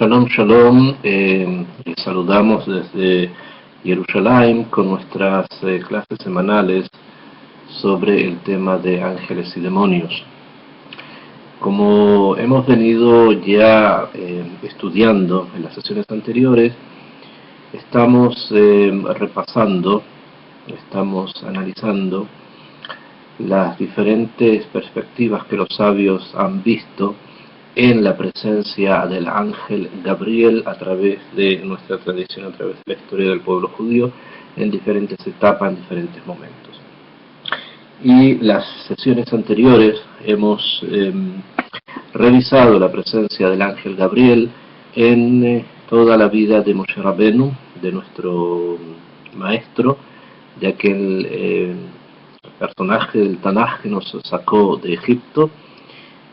Shalom, shalom. Les saludamos desde Jerusalén con nuestras clases semanales sobre el tema de ángeles y demonios. Como hemos venido ya estudiando en las sesiones anteriores, estamos repasando, estamos analizando las diferentes perspectivas que los sabios han visto en la presencia del ángel Gabriel a través de nuestra tradición, a través de la historia del pueblo judío, en diferentes etapas, en diferentes momentos. Y las sesiones anteriores hemos revisado la presencia del ángel Gabriel en toda la vida de Moshe Rabenu, de nuestro maestro, de aquel personaje del Tanaj que nos sacó de Egipto,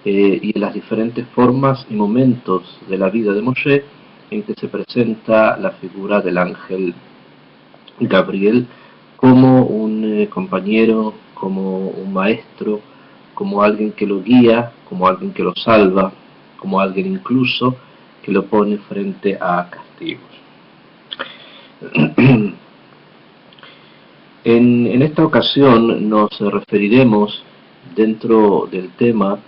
y en las diferentes formas y momentos de la vida de Moshe en que se presenta la figura del ángel Gabriel como un compañero, como un maestro, como alguien que lo guía, como alguien que lo salva, como alguien incluso que lo pone frente a castigos. En esta ocasión nos referiremos, dentro del tema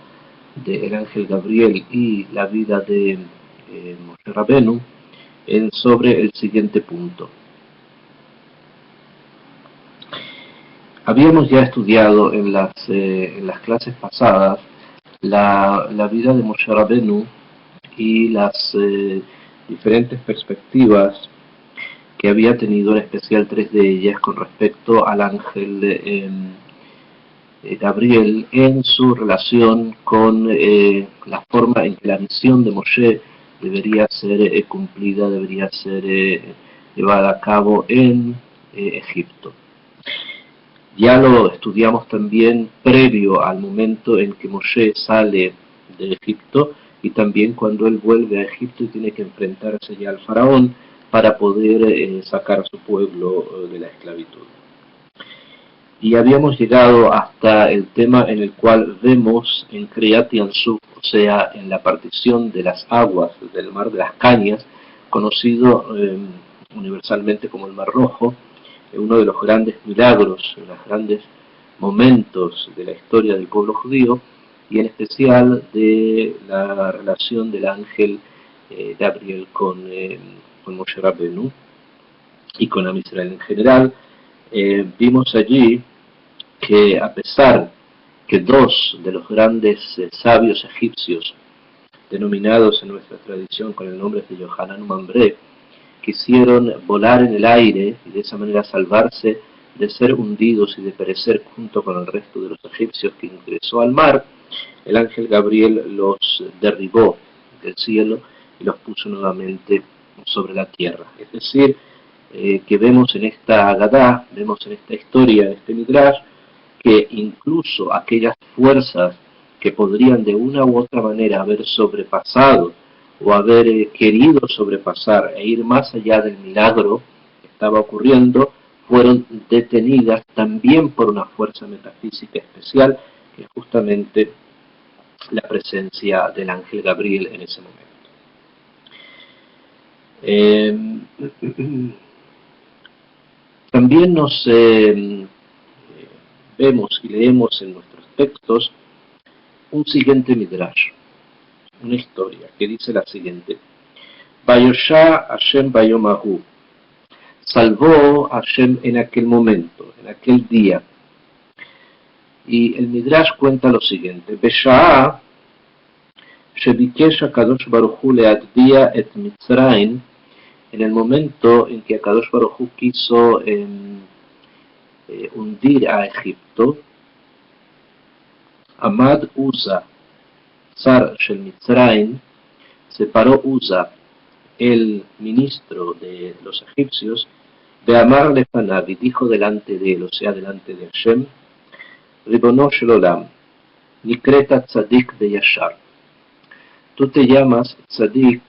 del ángel Gabriel y la vida de Moshe Rabenu, sobre el siguiente punto. Habíamos ya estudiado en las clases pasadas la vida de Moshe Rabenu y las diferentes perspectivas que había tenido, en especial 3 de ellas, con respecto al ángel Gabriel en su relación con la forma en que la misión de Moshe debería ser cumplida, debería ser llevada a cabo en Egipto. Ya lo estudiamos también previo al momento en que Moshe sale de Egipto y también cuando él vuelve a Egipto y tiene que enfrentarse ya al faraón para poder sacar a su pueblo de la esclavitud. Y habíamos llegado hasta el tema en el cual vemos en Kriyat Yansuf, o sea, en la partición de las aguas del mar de las cañas, conocido universalmente como el Mar Rojo, uno de los grandes milagros, de los grandes momentos de la historia del pueblo judío, y en especial de la relación del ángel Gabriel con Moshe Rabenu y con Am Israel en general. Vimos allí que a pesar que 2 de los grandes sabios egipcios, denominados en nuestra tradición con el nombre de Yohanan Mamre, quisieron volar en el aire y de esa manera salvarse de ser hundidos y de perecer junto con el resto de los egipcios que ingresó al mar, el ángel Gabriel los derribó del cielo y los puso nuevamente sobre la tierra. Es decir, que vemos en esta Agadá, vemos en esta historia, en este Midrash, que incluso aquellas fuerzas que podrían de una u otra manera haber sobrepasado o haber querido sobrepasar e ir más allá del milagro que estaba ocurriendo, fueron detenidas también por una fuerza metafísica especial, que es justamente la presencia del ángel Gabriel en ese momento. También nos vemos y leemos en nuestros textos un siguiente midrash, una historia que dice la siguiente: Vayosha Hashem Bayomahu, salvó Hashem en aquel momento, en aquel día. Y el midrash cuenta lo siguiente: Besha'a Shebikesh HaKadosh Baruch Hu le'adviya et Mitzrayim, en el momento en que HaKadosh Baruch Hu quiso hundir a Egipto, Amad Uza, Zar Shel Mitzrayim, se paró Uza, el ministro de los egipcios, de Amar Lefanav, y dijo delante de él, o sea, delante de Hashem: Ribono Shel Olam, Nikreta Tzadik Beyashar. Tú te llamas Tzadik,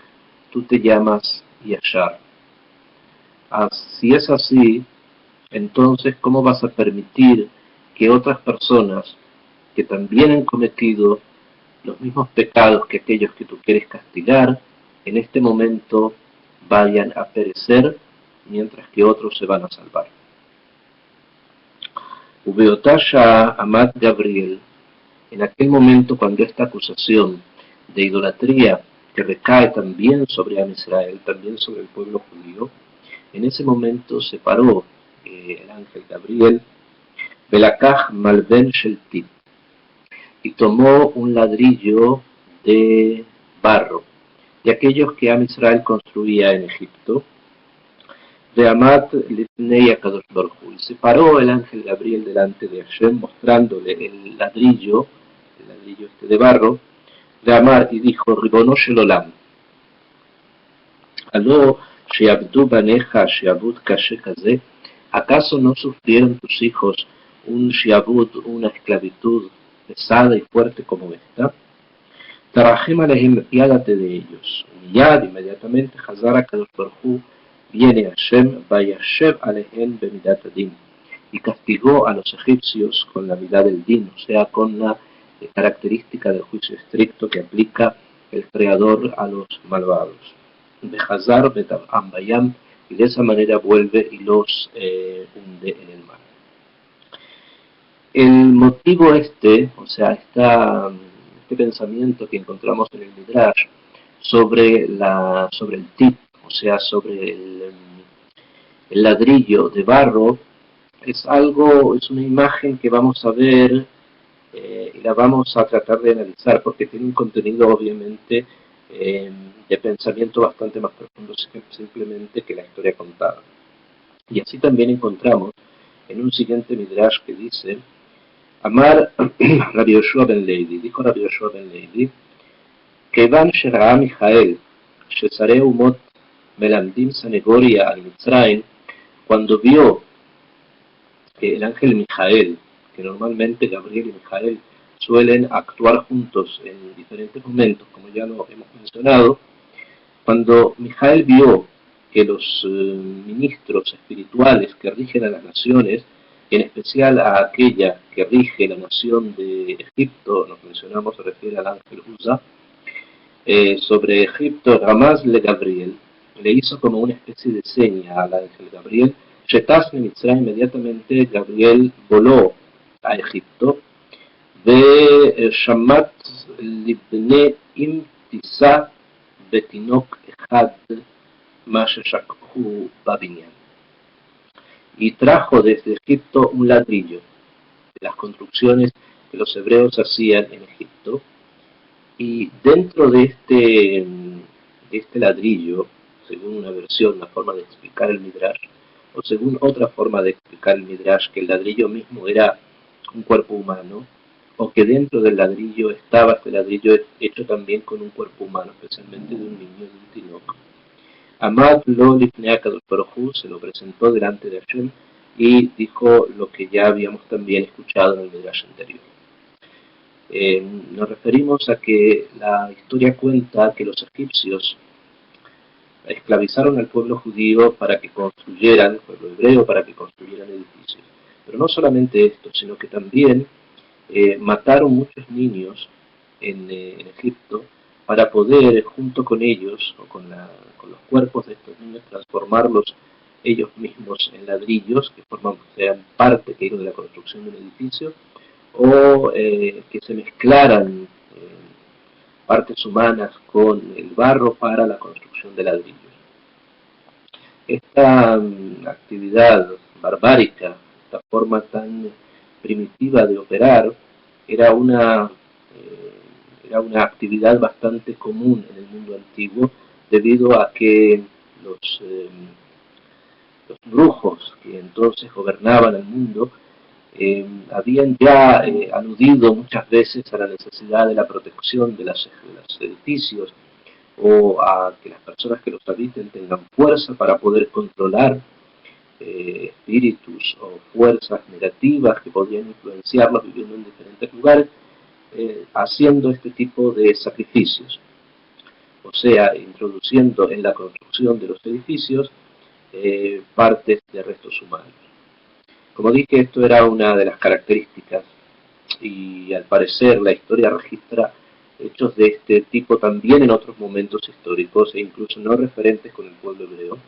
tú te llamas Yashar. Si es así, entonces, ¿cómo vas a permitir que otras personas que también han cometido los mismos pecados que aquellos que tú quieres castigar, en este momento vayan a perecer, mientras que otros se van a salvar. Ubeotaya Amad Gabriel, en aquel momento cuando esta acusación de idolatría que recae también sobre Am Israel, también sobre el pueblo judío, en ese momento se paró el ángel Gabriel, Belakaj Malben Sheltit, y tomó un ladrillo de barro, de aquellos que Am Israel construía en Egipto, de Amat Lifnei Akadosh Baruj Hu, y se paró el ángel Gabriel delante de Hashem, mostrándole el ladrillo este de barro, de Amar, y dijo: Ribono Shel Olam, aló Sheabdu Baneja Sheabud Kashe Kaze, ¿acaso no sufrieron tus hijos un Sheabud, una esclavitud pesada y fuerte como esta? Tarajem Alehem, piádate de ellos. Yad, inmediatamente, Hazara Kadosh Baruj Hu, viene Hashem, Vayashev Alehem Bemidat Adin, y castigó a los egipcios con la mirada del din, o sea, con la característica del juicio estricto que aplica el Creador a los malvados. De Hazar Betam Bayam, y de esa manera vuelve y los hunde en el mar. El motivo o sea, este pensamiento que encontramos en el Midrash sobre el tip, o sea, sobre el ladrillo de barro, es una imagen que vamos a ver y la vamos a tratar de analizar, porque tiene un contenido obviamente de pensamiento bastante más profundo simplemente que la historia contada. Y así también encontramos en un siguiente Midrash que dice: Amar Rabbi Yoshua ben Levi, dijo Rabbi Yoshua ben Levi, Kevan Shera'a Mijael, Shesareu Mot Melamdim Sanegoria al Mitzrayim, cuando vio que el ángel Mijael, que normalmente Gabriel y Mijael suelen actuar juntos en diferentes momentos, como ya lo hemos mencionado, cuando Mijael vio que los ministros espirituales que rigen a las naciones, en especial a aquella que rige la nación de Egipto, nos mencionamos, se refiere al ángel Uza, sobre Egipto, Ramaz le Gabriel, le hizo como una especie de seña al ángel Gabriel. Shetas Mitzrayim, inmediatamente Gabriel voló a Egipto, de Shamat Libne Imtisa Betinok Echad Masheshakhu Babinyan, y trajo desde Egipto un ladrillo de las construcciones que los hebreos hacían en Egipto, y dentro de este ladrillo, según una versión, una forma de explicar el Midrash, o según otra forma de explicar el Midrash, que el ladrillo mismo era un cuerpo humano, o que dentro del ladrillo estaba este ladrillo hecho también con un cuerpo humano, especialmente de un niño, de un tinoco. Amad lo lifnei Akadosh Baruj Hu, se lo presentó delante de Hashem y dijo lo que ya habíamos también escuchado en el Midrash anterior. Nos referimos a que la historia cuenta que los egipcios esclavizaron al pueblo judío para que construyeran, el pueblo hebreo, para que construyeran edificios. Pero no solamente esto, sino que también mataron muchos niños en Egipto para poder, junto con ellos, o con los cuerpos de estos niños, transformarlos ellos mismos en ladrillos que sean parte de la construcción de un edificio, o que se mezclaran partes humanas con el barro para la construcción de ladrillos. Esta actividad barbárica, esta forma tan primitiva de operar, era una actividad bastante común en el mundo antiguo, debido a que los brujos que entonces gobernaban el mundo habían ya aludido muchas veces a la necesidad de la protección de los edificios, o a que las personas que los habiten tengan fuerza para poder controlar espíritus o fuerzas negativas que podían influenciarlos viviendo en diferentes lugares, haciendo este tipo de sacrificios, o sea, introduciendo en la construcción de los edificios partes de restos humanos. Como dije, esto era una de las características, y al parecer la historia registra hechos de este tipo también en otros momentos históricos e incluso no referentes con el pueblo hebreo,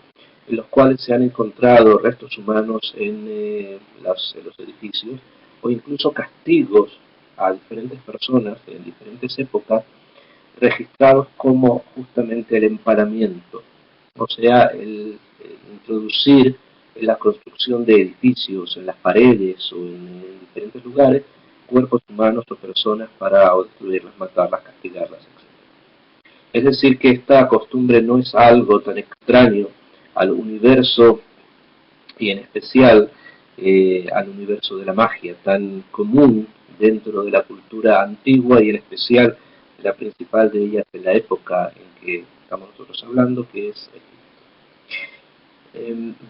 en los cuales se han encontrado restos humanos en los edificios o incluso castigos a diferentes personas en diferentes épocas registrados como justamente el empalamiento, o sea, el introducir en la construcción de edificios, en las paredes o en diferentes lugares, cuerpos humanos o personas para o destruirlas, matarlas, castigarlas, etc. Es decir, que esta costumbre no es algo tan extraño al universo y en especial al universo de la magia, tan común dentro de la cultura antigua y en especial la principal de ellas en la época en que estamos nosotros hablando, que es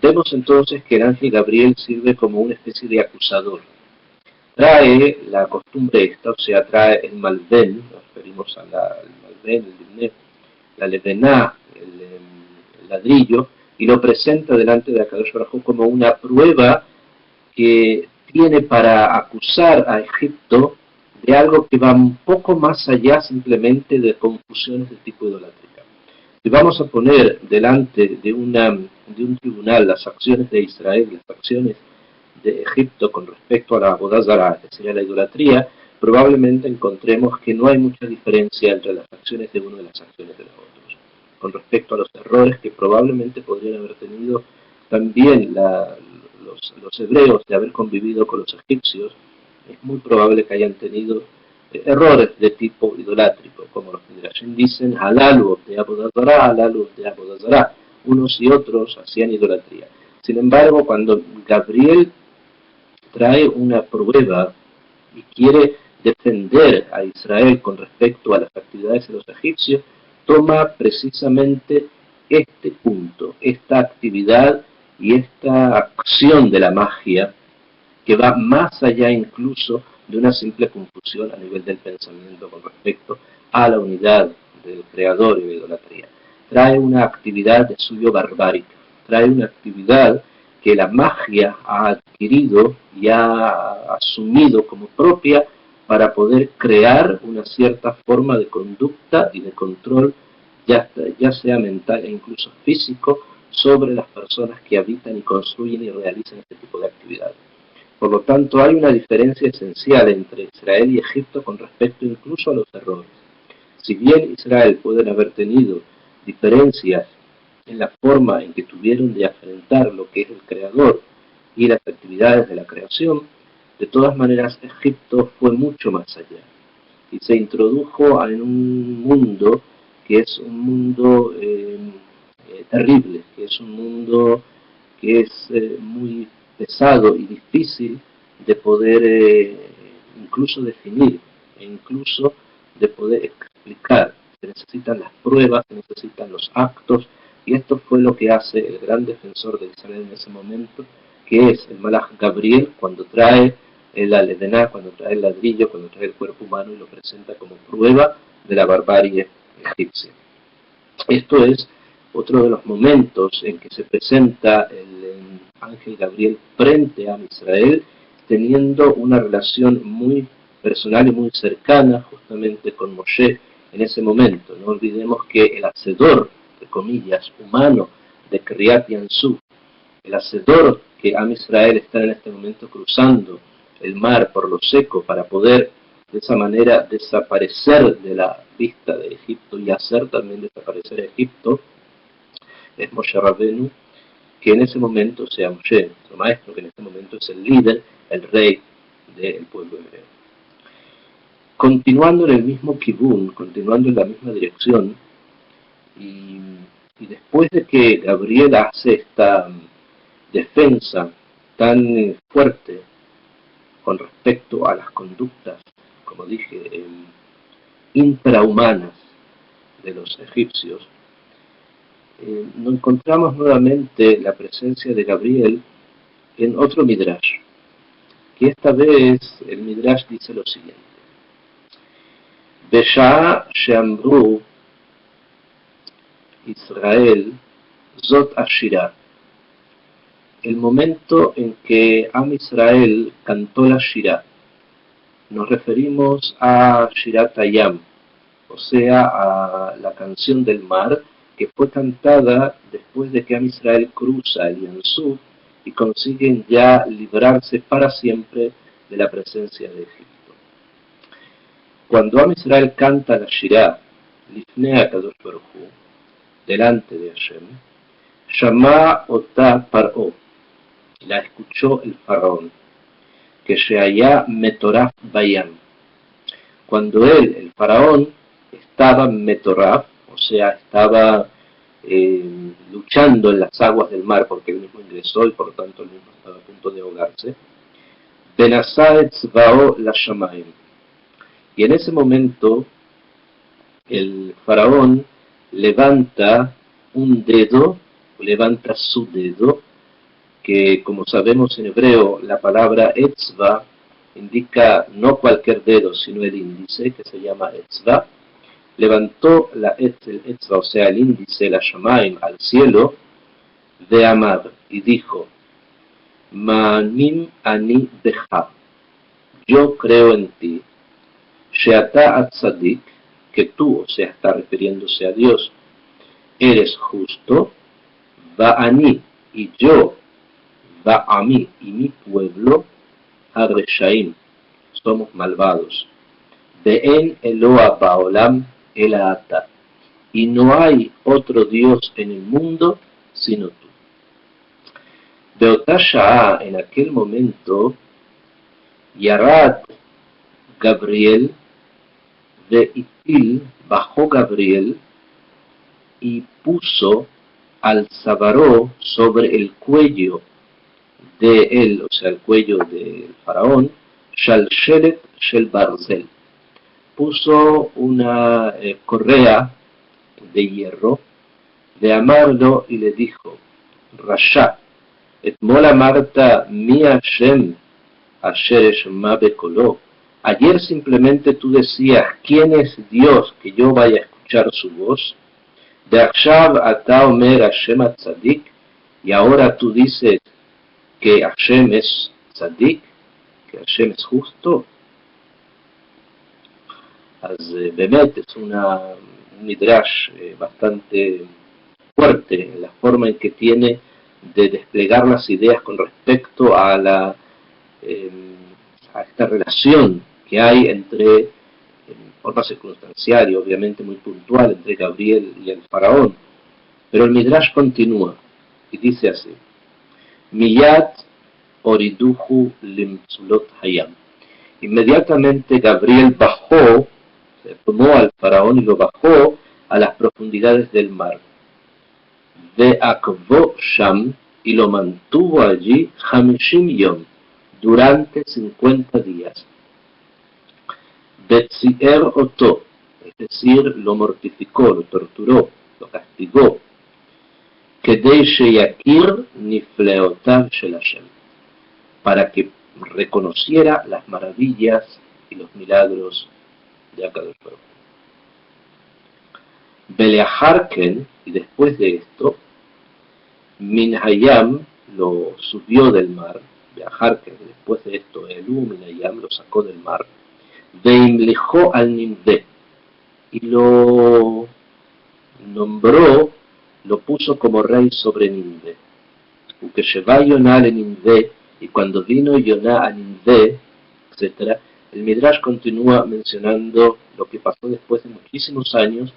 vemos entonces que el ángel Gabriel sirve como una especie de acusador. Trae la costumbre esta, o sea, trae el malven, nos referimos al malven, el dimné, la levená, el ladrillo, y lo presenta delante de Akadosh Baruj Hu como una prueba que tiene para acusar a Egipto de algo que va un poco más allá simplemente de confusiones de tipo idolátrica. Si vamos a poner delante de un tribunal las acciones de Israel, las acciones de Egipto con respecto a la Abodá Zará, que sería la idolatría, probablemente encontremos que no hay mucha diferencia entre las acciones de uno y las acciones de los otros. Con respecto a los errores que probablemente podrían haber tenido también los hebreos de haber convivido con los egipcios, es muy probable que hayan tenido errores de tipo idolátrico, como los Midrashim dicen, halalu de Abodá Zará, halalu de Abodá Zará, unos y otros hacían idolatría. Sin embargo, cuando Gabriel trae una prueba y quiere defender a Israel con respecto a las actividades de los egipcios, toma precisamente este punto, esta actividad y esta acción de la magia que va más allá incluso de una simple confusión a nivel del pensamiento con respecto a la unidad del creador y la idolatría. Trae una actividad de suyo barbárica, trae una actividad que la magia ha adquirido y ha asumido como propia para poder crear una cierta forma de conducta y de control, ya sea mental e incluso físico, sobre las personas que habitan y construyen y realizan este tipo de actividades. Por lo tanto, hay una diferencia esencial entre Israel y Egipto con respecto incluso a los errores. Si bien Israel pueden haber tenido diferencias en la forma en que tuvieron de afrontar lo que es el creador y las actividades de la creación, de todas maneras Egipto fue mucho más allá y se introdujo en un mundo que es un mundo terrible, que es un mundo que es muy pesado y difícil de poder incluso definir e incluso de poder explicar. Se necesitan las pruebas, se necesitan los actos, y esto fue lo que hace el gran defensor de Israel en ese momento, que es el Malaj Gabriel, cuando trae el aledená, cuando trae el ladrillo, cuando trae el cuerpo humano y lo presenta como prueba de la barbarie egipcia. Esto es otro de los momentos en que se presenta el ángel Gabriel frente a Israel, teniendo una relación muy personal y muy cercana justamente con Moshe en ese momento. No olvidemos que el hacedor, de comillas, humano de Kriyat Yansuf, el hacedor que Am Israel está en este momento cruzando el mar por lo seco para poder de esa manera desaparecer de la vista de Egipto y hacer también desaparecer a Egipto, es Moshe Rabbeinu, que en ese momento sea Moshe, nuestro maestro, que en ese momento es el líder, el rey del pueblo hebreo. Continuando en el mismo kibun, continuando en la misma dirección, y después de que Gabriel hace esta defensa tan fuerte con respecto a las conductas, como dije, infrahumanas de los egipcios, nos encontramos nuevamente la presencia de Gabriel en otro midrash, que esta vez el midrash dice lo siguiente: Besha she'amru Israel zot ashirah, el momento en que Am Israel cantó la Shirah. Nos referimos a Shirat Hayam, o sea, a la canción del mar, que fue cantada después de que Am Israel cruza el Yam Suf y consiguen ya librarse para siempre de la presencia de Egipto. Cuando Am Israel canta la Shirah, Lifnei HaKadosh Baruj Hu, delante de Hashem, Shama Otá Paró, la escuchó el faraón, que Sheaya Metoraf Bayam. Cuando él, el faraón, estaba Metoraf, o sea, estaba luchando en las aguas del mar, porque él mismo ingresó y por lo tanto él mismo estaba a punto de ahogarse, Benasá Etzvao la Shamayim. Y en ese momento, el faraón levanta un dedo, levanta su dedo, que como sabemos en hebreo, la palabra etzva indica no cualquier dedo, sino el índice, que se llama etzva. Levantó el etzva, o sea, el índice, la shamaim, al cielo, de Amar, y dijo, Ma'anim ani becha, yo creo en ti, sheata atzadik, que tú, o sea, está refiriéndose a Dios, eres justo, va'ani, y yo, va'ami, y mi pueblo, Hareshaim, somos malvados. Ve'en Eloa Baolam Elaata, y no hay otro Dios en el mundo sino tú. Beotasha'a, en aquel momento, Yarad Gabriel, de Itil, bajó Gabriel y puso al Sabaró sobre el cuello de él, o sea, el cuello del faraón, Shalshelet Shel Barzel. Puso una correa de hierro, de amarlo y le dijo, Rasha, etmol amarta mi Hashem, asher eshma bekoló. Ayer simplemente tú decías, ¿quién es Dios que yo vaya a escuchar su voz? De Akshav ata omer Hashem atzadik, y ahora tú dices que Hashem es tzadik, que Hashem es justo. Bemet es un midrash bastante fuerte en la forma en que tiene de desplegar las ideas con respecto a a esta relación que hay entre, en forma circunstancial y obviamente muy puntual, entre Gabriel y el faraón. Pero el midrash continúa y dice así, Miyat oriduhu limtzulot hayam. Inmediatamente Gabriel bajó, se tomó al faraón y lo bajó a las profundidades del mar. De Akvo Sham, y lo mantuvo allí Hamishim Yom, durante 50 días. Betzier Oto, es decir, lo mortificó, lo torturó, lo castigó. Kedei Sheyakir Nifleotav Shel Hashem, para que reconociera las maravillas y los milagros de Akadosh Baruj Hu. Beleaharken, y después de esto, Min Hayam lo subió del mar, Beleaharken, después de esto, Elu Min Hayam lo sacó del mar, Veimlejó al Nimde, y lo nombró, lo puso como rey sobre Nimde. Porque Sheva Yonah le Nimde, y cuando vino Yonah a Nimde, etc., el Midrash continúa mencionando lo que pasó después de muchísimos años,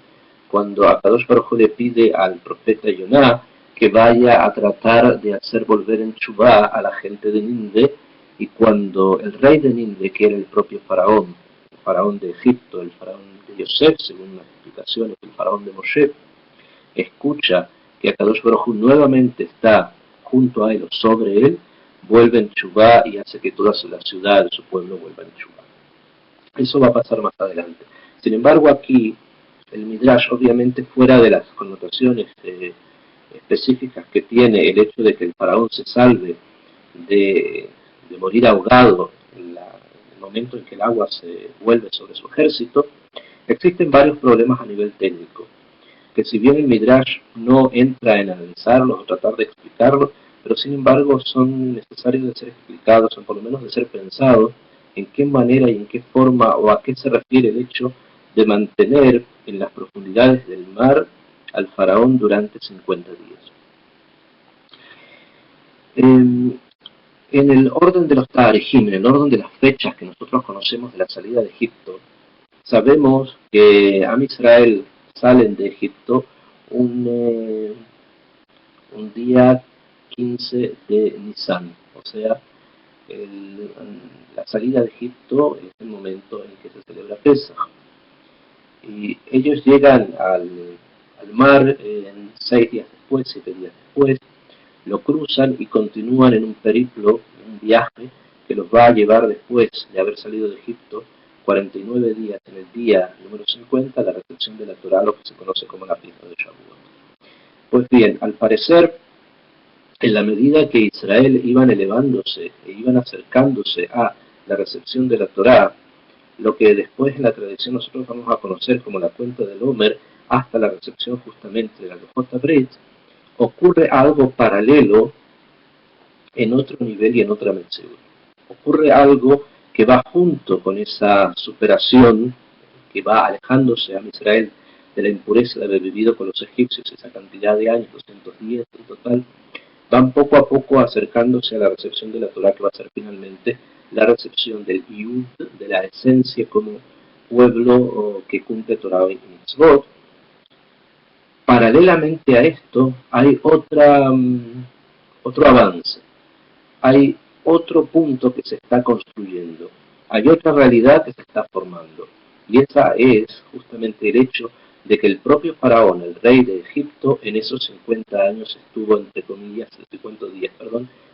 cuando Akadosh Baruj Hu le pide al profeta Yonah que vaya a tratar de hacer volver en Teshuvá a la gente de Nimde, y cuando el rey de Nimde, que era el propio faraón, el faraón de Egipto, el faraón de Yosef, según las explicaciones, el faraón de Moshe, escucha que Akadosh Baruj Hu nuevamente está junto a él o sobre él, vuelve en Teshuvá y hace que toda la ciudad de su pueblo vuelva en Teshuvá. Eso va a pasar más adelante. Sin embargo, aquí el Midrash, obviamente fuera de las connotaciones específicas que tiene el hecho de que el faraón se salve de morir ahogado en el momento en que el agua se vuelve sobre su ejército, existen varios problemas a nivel técnico, que si bien el Midrash no entra en analizarlos o tratar de explicarlos, pero sin embargo son necesarios de ser explicados, o por lo menos de ser pensados, en qué manera y en qué forma o a qué se refiere el hecho de mantener en las profundidades del mar al faraón durante 50 días. En el orden de los Tarejim, en el orden de las fechas que nosotros conocemos de la salida de Egipto, sabemos que Am Israel salen de Egipto un día 15 de Nisan, o sea, la salida de Egipto es el momento en que se celebra Pesaj. Y ellos llegan al mar 6 días después, 7 días después, lo cruzan y continúan en un periplo, en un viaje que los va a llevar después de haber salido de Egipto 49 días en el día número 50, la recepción de la Torá, lo que se conoce como la fiesta de Shavuot. Pues bien, al parecer, en la medida que Israel iban elevándose e iban acercándose a la recepción de la Torá, lo que después en la tradición nosotros vamos a conocer como la cuenta del Omer, hasta la recepción justamente de la Lujot Brit, ocurre algo paralelo en otro nivel y en otra Metziut. Ocurre algo que va junto con esa superación, que va alejándose a Israel de la impureza de haber vivido con los egipcios esa cantidad de años, 210 en total, van poco a poco acercándose a la recepción de la Torá, que va a ser finalmente la recepción del Yud, de la esencia como pueblo que cumple Torá y Mitzvot. Paralelamente a esto hay otro avance, hay otro punto que se está construyendo, hay otra realidad que se está formando, y esa es justamente el hecho de que el propio faraón, el rey de Egipto, en esos 50 años estuvo entre comillas, 50 días,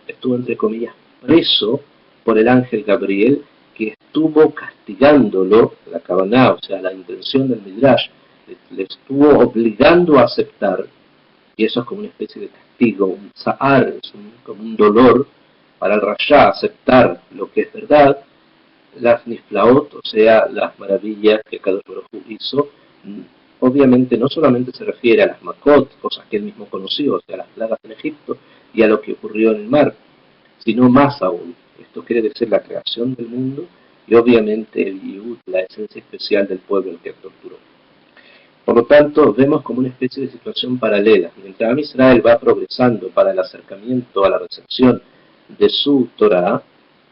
estuvo entre comillas preso por el ángel Gabriel, que estuvo castigándolo, la Kavaná, o sea, la intención del Midrash, le estuvo obligando a aceptar, y eso es como una especie de castigo, un zahar, es como un dolor para el Rasha, aceptar lo que es verdad, las niflaot, o sea, las maravillas que Kadosh Baruj Hu hizo. Obviamente no solamente se refiere a las makot, cosas que él mismo conoció, o sea, las plagas en Egipto y a lo que ocurrió en el mar, sino más aún. Esto quiere decir la creación del mundo y obviamente el Yehud, la esencia especial del pueblo al que torturó. Por lo tanto, vemos como una especie de situación paralela. Mientras Am Israel va progresando para el acercamiento a la recepción de su Torah,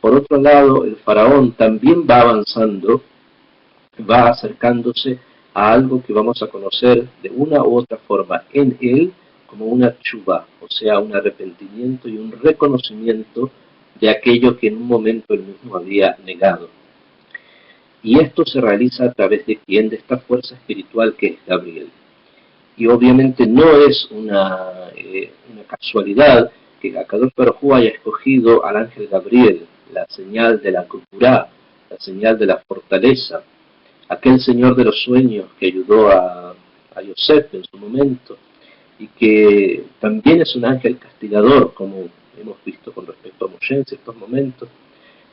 por otro lado, el faraón también va avanzando, va acercándose a algo que vamos a conocer de una u otra forma en él como una tshuva, o sea, un arrepentimiento y un reconocimiento de aquello que en un momento él mismo había negado. Y esto se realiza a través de quién, de esta fuerza espiritual que es Gabriel. Y obviamente no es una casualidad que Akadosh Baruj Hu haya escogido al ángel Gabriel, la señal de la Gvurá, la señal de la fortaleza, aquel señor de los sueños que ayudó a Yosef en su momento, y que también es un ángel castigador, como hemos visto con respecto a Moshe en ciertos momentos,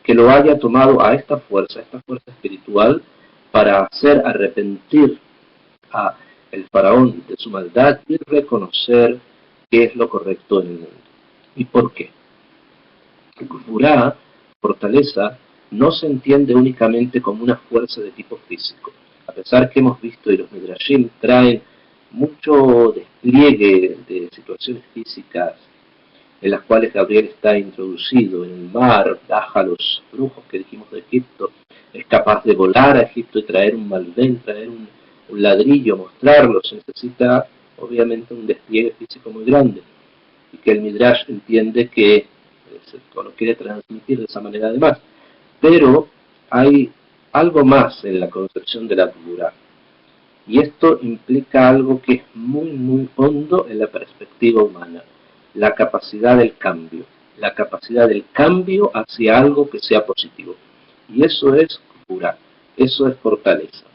que lo haya tomado a esta fuerza espiritual, para hacer arrepentir a el faraón de su maldad y reconocer qué es lo correcto en el mundo. ¿Y por qué? Gvurá, fortaleza, no se entiende únicamente como una fuerza de tipo físico. A pesar que hemos visto y los Midrashim traen mucho despliegue de situaciones físicas en las cuales Gabriel está introducido en el mar, baja a los brujos que dijimos de Egipto, es capaz de volar a Egipto y traer un malvén, traer un ladrillo, mostrarlo, se necesita obviamente un despliegue físico muy grande, y que el Midrash entiende que lo quiere transmitir de esa manera además. Pero hay algo más en la concepción de la Gvurá, y esto implica algo que es muy, muy hondo en la perspectiva humana: la capacidad del cambio hacia algo que sea positivo. Y eso es Gvurá, eso es fortaleza.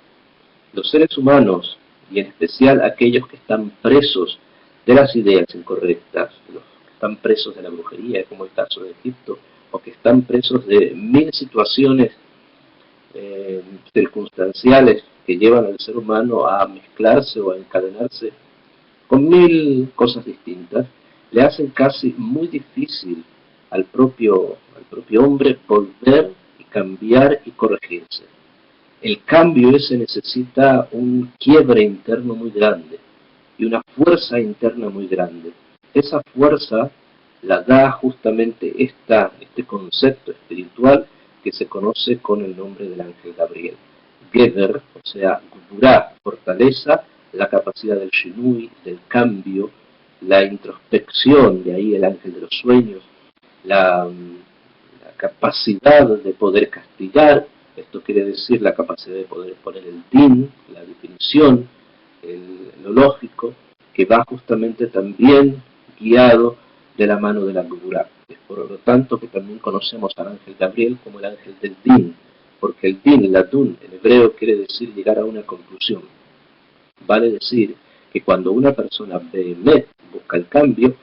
Los seres humanos, y en especial aquellos que están presos de las ideas incorrectas, los que están presos de la brujería, como el caso de Egipto, o que están presos de mil situaciones circunstanciales que llevan al ser humano a mezclarse o a encadenarse con mil cosas distintas, le hacen casi muy difícil al propio hombre volver y cambiar y corregirse. el cambio ese necesita un quiebre interno muy grande y una fuerza interna muy grande. Esa fuerza la da justamente este concepto espiritual que se conoce con el nombre del ángel Gabriel. Geber, o sea, Gvurá, fortaleza, la capacidad del shinui, del cambio, la introspección, de ahí el ángel de los sueños, la capacidad de poder castigar, esto quiere decir la capacidad de poder poner el din, la definición, lo lógico, que va justamente también guiado de la mano de la Gvurá. Es por lo tanto que también conocemos al ángel Gabriel como el ángel del din, porque el din, la dun, en hebreo quiere decir llegar a una conclusión. Vale decir que cuando una persona busca el cambio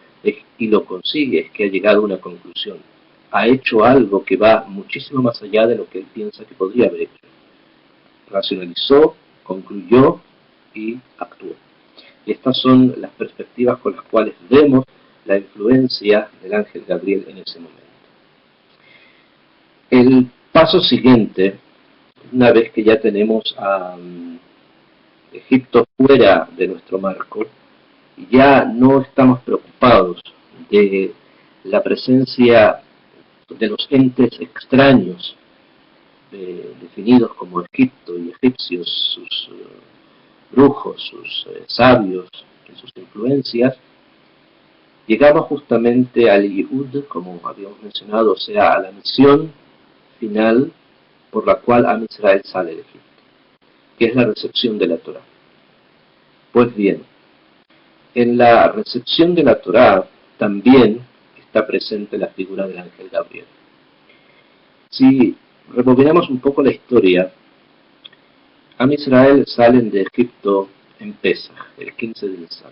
y lo consigue, es que ha llegado a una conclusión. Ha hecho algo que va muchísimo más allá de lo que él piensa que podría haber hecho. Racionalizó, concluyó y actuó. Y estas son las perspectivas con las cuales vemos la influencia del ángel Gabriel en ese momento. El paso siguiente, una vez que ya tenemos a Egipto fuera de nuestro marco, ya no estamos preocupados de la presencia de los entes extraños definidos como Egipto y egipcios, sus brujos, sus sabios y sus influencias. Llegamos justamente al Yehud, como habíamos mencionado, o sea, a la misión final por la cual Am Israel sale de Egipto, que es la recepción de la Torá. Pues bien, en la recepción de la Torá también está presente la figura del ángel Gabriel. Si rebobinamos un poco la historia, Am Israel salen de Egipto en Pesaj, el 15 de Nisan.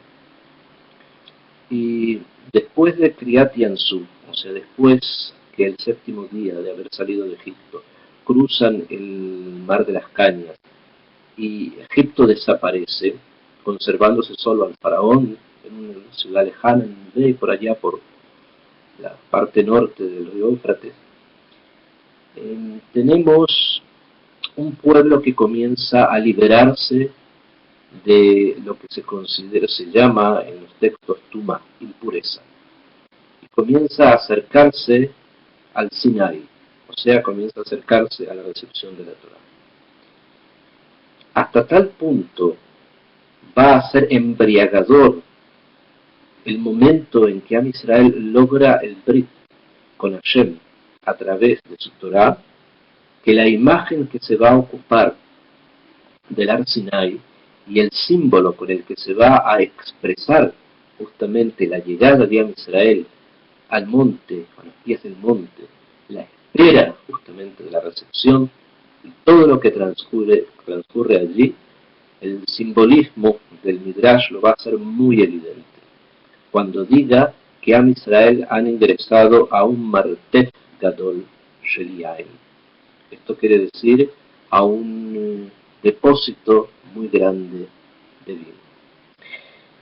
Y después de Kriyat Yansú, o sea, después que el séptimo día de haber salido de Egipto, cruzan el mar de las Cañas y Egipto desaparece, conservándose solo al faraón en una ciudad lejana, en Nubé, por allá por la parte norte del río Éufrates. Tenemos un pueblo que comienza a liberarse de lo que se llama en los textos Tuma, impureza, y comienza a acercarse al Sinai, o sea, comienza a acercarse a la recepción de la Torá. Hasta tal punto va a ser embriagador el momento en que Am Israel logra el Brit con Hashem a través de su Torá, que la imagen que se va a ocupar del Ar Sinai y el símbolo con el que se va a expresar justamente la llegada de Am Israel al monte, a los pies del monte, la espera justamente de la recepción y todo lo que transcurre allí, el simbolismo del Midrash lo va a hacer muy evidente. Cuando diga que Am Israel han ingresado a un Martef Gadol Shel Yain. Esto quiere decir a un depósito muy grande de vino.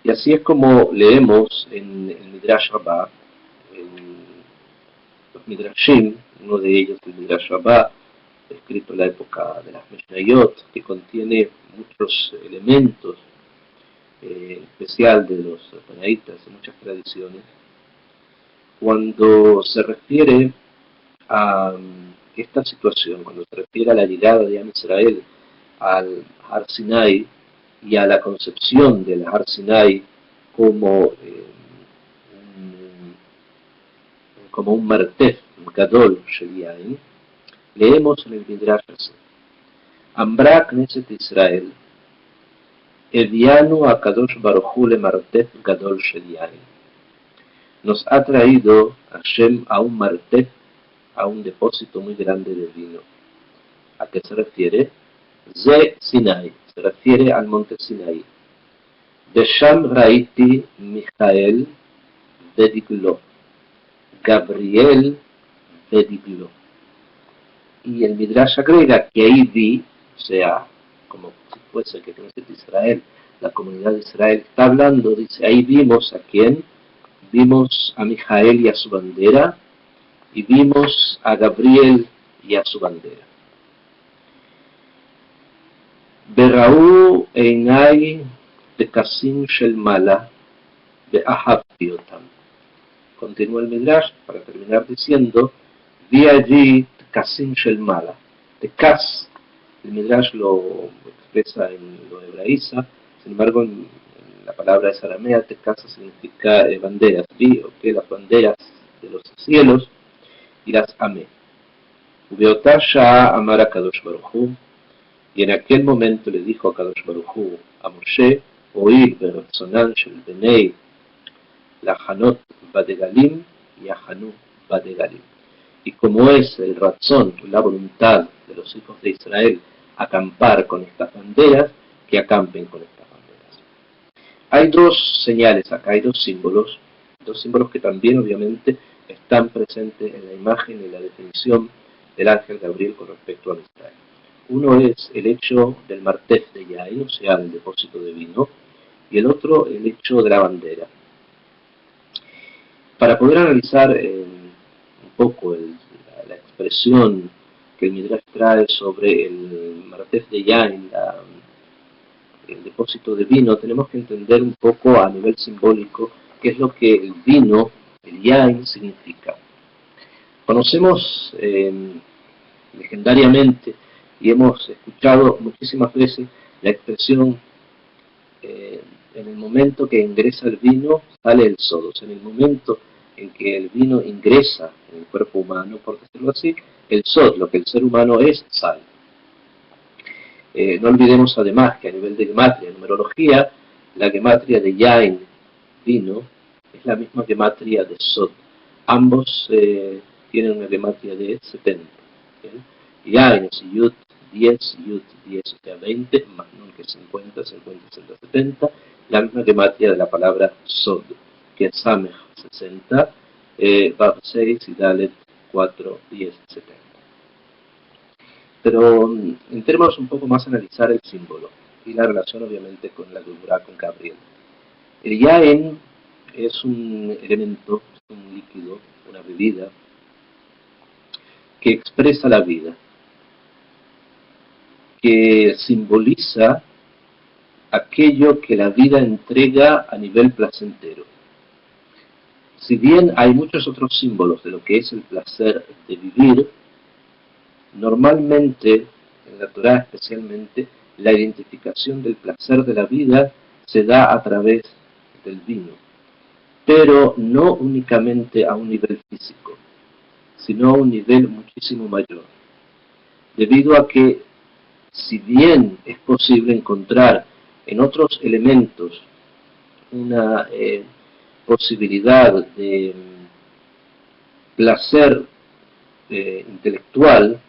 Y así es como leemos en el Midrash Rabbah, en los Midrashim, uno de ellos, el Midrash Rabbah, escrito en la época de las Mishnayot, que contiene muchos elementos, en especial de los Tanaitas, de muchas tradiciones, cuando se refiere a esta situación, cuando se refiere a la llegada de Am Israel al Har Sinai y a la concepción del Har Sinai como un Martef, un Gadol Shel Yain, leemos en el Midrash así: Ambra Knesset Israel, Evianu a Kadosh Baruch Hu le Martef Gadol Shel Yain. Nos ha traído Hashem a un Martef, a un depósito muy grande de vino. ¿A qué se refiere? Ze Sinai, se refiere al monte Sinai. Besham Raiti Michael Vediglo, Gabriel Vediglo. Y el Midrash agrega que ahí vi, o sea, como si fuese que Knesset Israel, la comunidad de Israel está hablando, dice, ahí vimos a quién, vimos a Mijael y a su bandera, y vimos a Gabriel y a su bandera. Berraú einai tekasim shel mala be'ahabti otam. Continúa el Midrash para terminar diciendo, vi allí tekasim shel mala. Tekas, el Midrash lo expresa lo hebraiza, sin embargo en la palabra es aramea, tekasa significa banderas, vi, que las banderas de los cielos, y las amé. Ubeotá Shah amar a Kadosh Baruj Hu, y en aquel momento le dijo a Kadosh Baruj Hu, a Moshe, oír beratzonan shel benei lahanot badegalim y ahanu badegalim. Y como es el razón, la voluntad de los hijos de Israel acampar con estas banderas, que acampen con estas banderas. Hay dos señales acá, hay dos símbolos que también obviamente están presentes en la imagen y la definición del ángel Gabriel con respecto a Israel. Uno es el hecho del martef de Yain, o sea, del depósito de vino, y el otro el hecho de la bandera. Para poder analizar un poco la expresión que el Midrash trae sobre el martef de Yain, el depósito de vino, tenemos que entender un poco a nivel simbólico qué es lo que el vino, el Yain, significa. Conocemos legendariamente y hemos escuchado muchísimas veces la expresión en el momento que ingresa el vino sale el sodo. O sea, en el momento en que el vino ingresa en el cuerpo humano, por decirlo así, el sod, lo que el ser humano es, sale. No olvidemos además que a nivel de gematria, numerología, la gematria de Yain, vino, es la misma gematria de Sod. Ambos tienen una gematria de 70. ¿Bien? Yain es Yud 10, Yud 10, o sea 20, más no que 50, 50, 60, 70. La misma gematria de la palabra Sod, que es Samech 60, Bab 6 y Dalet 4, 10, 70. Pero en términos un poco más analizar el símbolo y la relación obviamente con la Gevurah, con Gabriel. El Yain es un elemento, un líquido, una bebida que expresa la vida, que simboliza aquello que la vida entrega a nivel placentero. Si bien hay muchos otros símbolos de lo que es el placer de vivir, normalmente, en la Torah especialmente, la identificación del placer de la vida se da a través del vino, pero no únicamente a un nivel físico, sino a un nivel muchísimo mayor, debido a que si bien es posible encontrar en otros elementos una posibilidad de placer intelectual,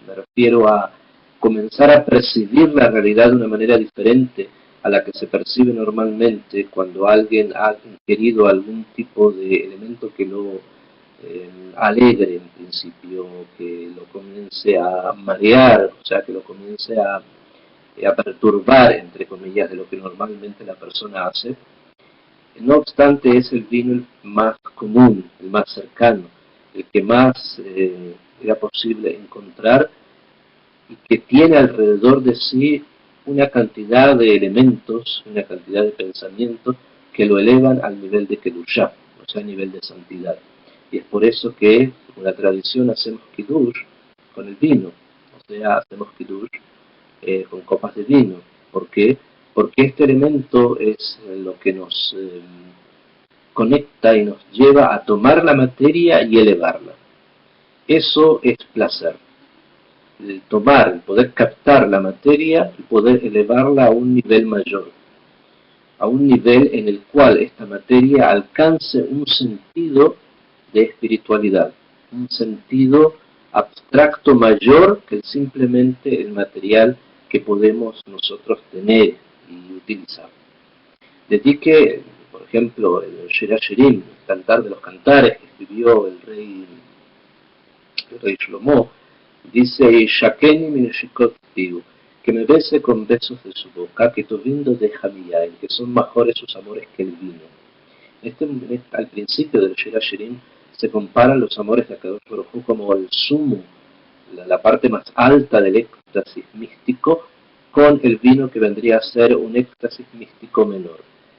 me refiero a comenzar a percibir la realidad de una manera diferente a la que se percibe normalmente cuando alguien ha ingerido algún tipo de elemento que lo alegre en principio, que lo comience a marear, o sea, que lo comience a perturbar, entre comillas, de lo que normalmente la persona hace. No obstante, es el vino el más común, el más cercano, el que más era posible encontrar y que tiene alrededor de sí una cantidad de elementos, una cantidad de pensamientos que lo elevan al nivel de Kedushá, o sea, al nivel de santidad. Y es por eso que, en la tradición, hacemos Kiddush con el vino, o sea, hacemos Kiddush con copas de vino. ¿Por qué? Porque este elemento es lo que nos conecta y nos lleva a tomar la materia y elevarla. Eso es placer. El tomar, el poder captar la materia y poder elevarla a un nivel mayor, a un nivel en el cual esta materia alcance un sentido de espiritualidad, un sentido abstracto mayor que simplemente el material que podemos nosotros tener y utilizar. De ti que, por ejemplo, el Shir HaShirim, el Cantar de los Cantares, que escribió el rey Shlomo, dice, Shakeni mineshikot piu, que me bese con besos de su boca, que tovindo de Jamiyai, que son mejores sus amores que el vino. Al principio del Shir HaShirim se comparan los amores de Akadosh Baruj Hu como el sumo, la parte más alta del éxtasis místico, con el vino que vendría a ser un éxtasis místico menor.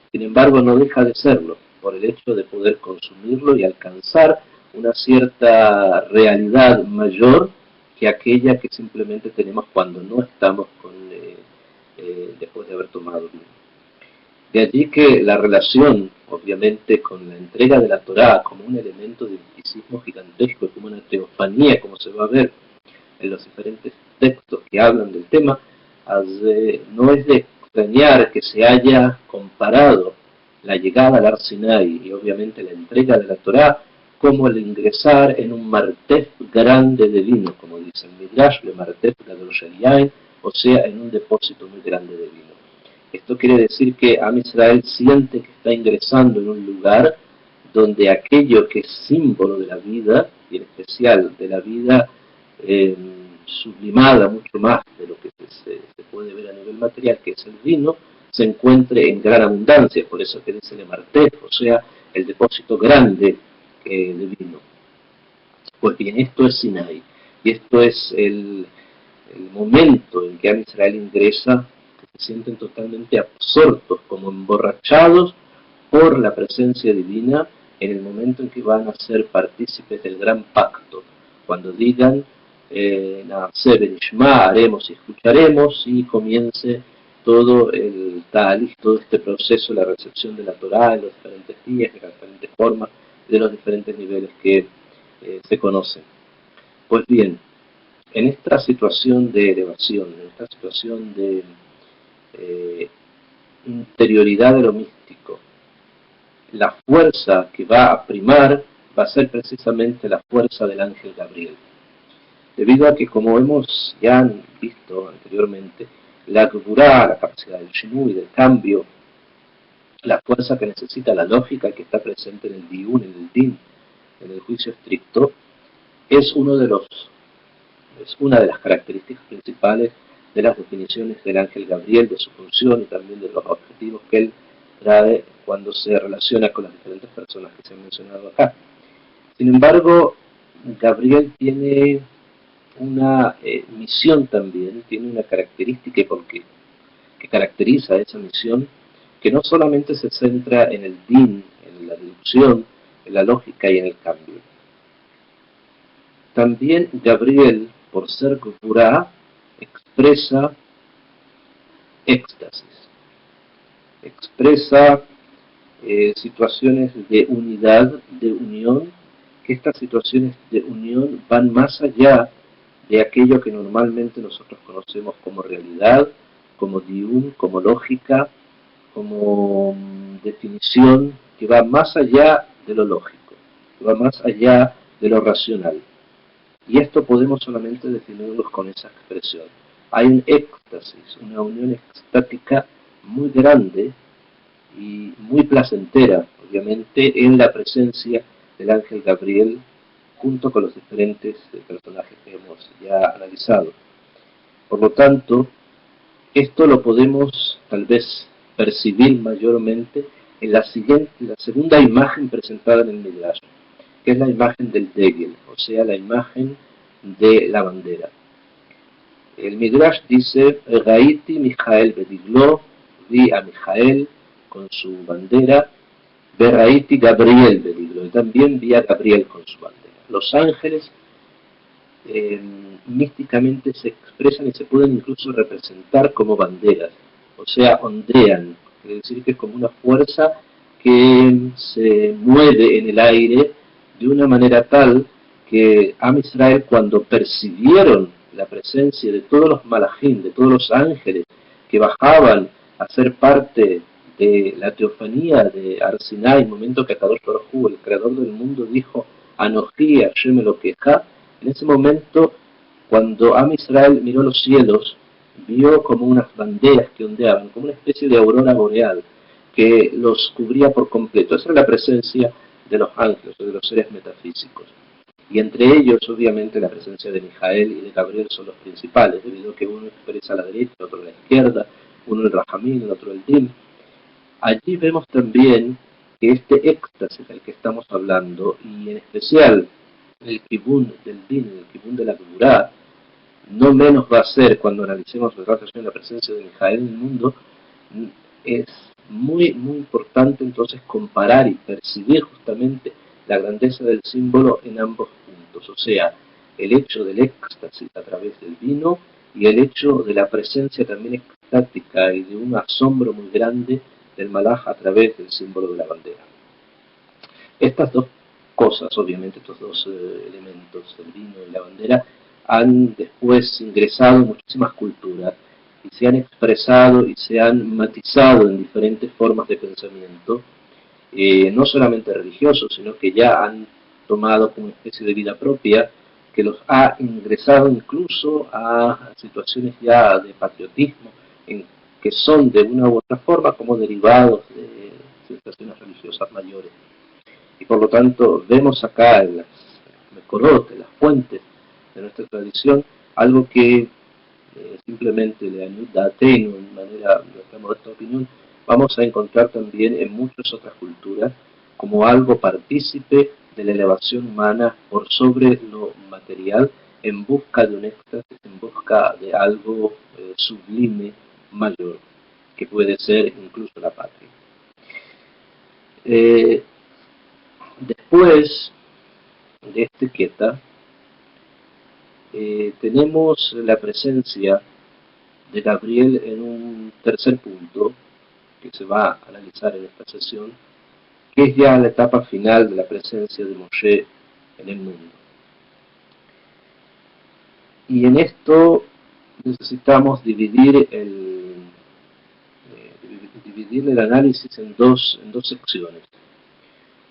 Sin embargo, no deja de serlo, por el hecho de poder consumirlo y alcanzar una cierta realidad mayor que aquella que simplemente tenemos cuando no estamos después de haber tomado vino. De allí que la relación, obviamente, con la entrega de la Torá como un elemento de misticismo gigantesco, como una teofanía, como se va a ver en los diferentes textos que hablan del tema, no es de extrañar que se haya comparado la llegada al Ar Sinai y obviamente la entrega de la Torá como el ingresar en un martef grande de vino, como dice el Midrash, le martef gadol shel yain, o sea, en un depósito muy grande de vino. Esto quiere decir que Am Israel siente que está ingresando en un lugar donde aquello que es símbolo de la vida, y en especial de la vida sublimada mucho más de lo que se puede ver a nivel material, que es el vino, se encuentre en gran abundancia, por eso que dice le martef, o sea, el depósito grande de vino. Pues bien, esto es Sinai, y esto es el momento en que Am Israel ingresa, que se sienten totalmente absortos, como emborrachados por la presencia divina, en el momento en que van a ser partícipes del gran pacto, cuando digan Naaseh Benishma, haremos y escucharemos, y comience todo el talij, todo este proceso, la recepción de la Torá en los diferentes días, de las diferentes formas, de los diferentes niveles que se conocen. Pues bien, en esta situación de elevación, en esta situación de interioridad de lo místico, la fuerza que va a primar va a ser precisamente la fuerza del ángel Gabriel. Debido a que, como hemos ya visto anteriormente, la Gvurá, la capacidad del Shinui, del cambio, la fuerza que necesita la lógica que está presente en el Diun, en el Din, en el juicio estricto, es una de las características principales de las definiciones del ángel Gabriel, de su función y también de los objetivos que él trae cuando se relaciona con las diferentes personas que se han mencionado acá. Sin embargo, Gabriel tiene una misión también, tiene una característica que caracteriza esa misión, que no solamente se centra en el din, en la deducción, en la lógica y en el cambio. También Gabriel, por ser Gvurá, expresa éxtasis, expresa situaciones de unidad, de unión, que estas situaciones de unión van más allá de aquello que normalmente nosotros conocemos como realidad, como diun, como lógica, como definición, que va más allá de lo lógico, que va más allá de lo racional. Y esto podemos solamente definirlo con esa expresión. Hay un éxtasis, una unión extática muy grande y muy placentera, obviamente, en la presencia del ángel Gabriel junto con los diferentes personajes que hemos ya analizado. Por lo tanto, esto lo podemos tal vez percibir mayormente en la segunda imagen presentada en el Midrash, que es la imagen del Degel, o sea, la imagen de la bandera. El Midrash dice, Raiti Mijael Bediglo, vi a Mijael con su bandera, Raiti Gabriel Bediglo, y también vi a Gabriel con su bandera. Los ángeles místicamente se expresan y se pueden incluso representar como banderas, o sea, ondean, quiere decir que es como una fuerza que se mueve en el aire de una manera tal que Am Israel, cuando percibieron la presencia de todos los malajim, de todos los ángeles que bajaban a ser parte de la teofanía de Ar Sinai, el momento que Akadosh Baruj Hu, el creador del mundo, dijo Anoji Hashem Elokeja, en ese momento, cuando Am Israel miró los cielos, vio como unas banderas que ondeaban, como una especie de aurora boreal que los cubría por completo. Esa era la presencia de los ángeles o de los seres metafísicos. Y entre ellos, obviamente, la presencia de Mijael y de Gabriel son los principales, debido a que uno expresa a la derecha, otro a la izquierda, uno el Rahamín, el otro el Din. Allí vemos también que este éxtasis del que estamos hablando, y en especial el kibún del Din, el kibún de la Gvurá, no menos va a ser cuando analicemos la relación de la presencia de Mijael en el mundo. Es muy importante entonces comparar y percibir justamente la grandeza del símbolo en ambos puntos, o sea, el hecho del éxtasis a través del vino y el hecho de la presencia también extática y de un asombro muy grande del malaj a través del símbolo de la bandera. Estas dos cosas, obviamente, estos dos elementos, el vino y la bandera, han después ingresado en muchísimas culturas y se han expresado y se han matizado en diferentes formas de pensamiento, no solamente religiosos, sino que ya han tomado como especie de vida propia, que los ha ingresado incluso a situaciones ya de patriotismo, en que son de una u otra forma como derivados de situaciones religiosas mayores. Y por lo tanto vemos acá en las Mekorot, en las fuentes de nuestra tradición, algo que simplemente le ayuda a Teino, en manera, de nuestra modesta opinión, vamos a encontrar también en muchas otras culturas como algo partícipe de la elevación humana por sobre lo material, en busca de un éxtasis, en busca de algo sublime, mayor, que puede ser incluso la patria. Después de este Keta, tenemos la presencia de Gabriel en un tercer punto que se va a analizar en esta sesión, que es ya la etapa final de la presencia de Moshe en el mundo. Y en esto necesitamos dividir el análisis en dos secciones.